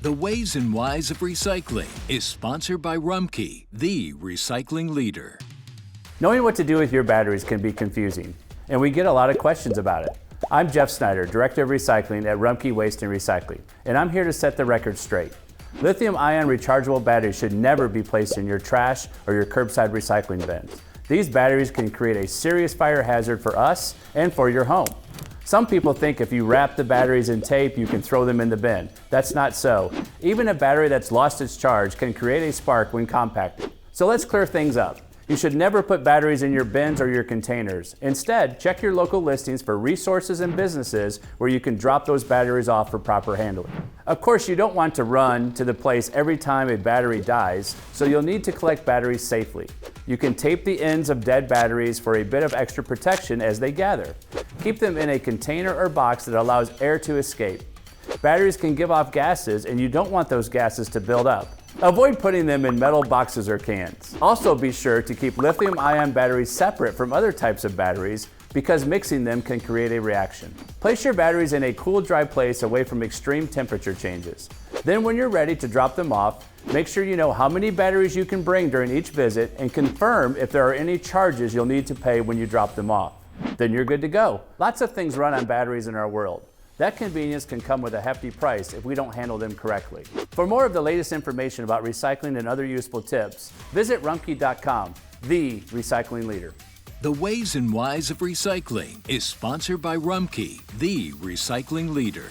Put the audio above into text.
The Ways and Whys of Recycling is sponsored by Rumpke, the recycling leader. Knowing what to do with your batteries can be confusing, and we get a lot of questions about it. I'm Jeff Snyder, Director of Recycling at Rumpke Waste and Recycling, and I'm here to set the record straight. Lithium-ion rechargeable batteries should never be placed in your trash or your curbside recycling bins. These batteries can create a serious fire hazard for us and for your home. Some people think if you wrap the batteries in tape, you can throw them in the bin. That's not so. Even a battery that's lost its charge can create a spark when compacted. So let's clear things up. You should never put batteries in your bins or your containers. Instead, check your local listings for resources and businesses where you can drop those batteries off for proper handling. Of course, you don't want to run to the place every time a battery dies, so you'll need to collect batteries safely. You can tape the ends of dead batteries for a bit of extra protection as they gather. Keep them in a container or box that allows air to escape. Batteries can give off gases, and you don't want those gases to build up. Avoid putting them in metal boxes or cans. Also be sure to keep lithium-ion batteries separate from other types of batteries because mixing them can create a reaction. Place your batteries in a cool, dry place away from extreme temperature changes. Then when you're ready to drop them off, make sure you know how many batteries you can bring during each visit and confirm if there are any charges you'll need to pay when you drop them off. Then you're good to go. Lots of things run on batteries in our world. That convenience can come with a hefty price if we don't handle them correctly. For more of the latest information about recycling and other useful tips, visit rumpke.com, the recycling leader. The Ways and Whys of Recycling is sponsored by Rumpke, the recycling leader.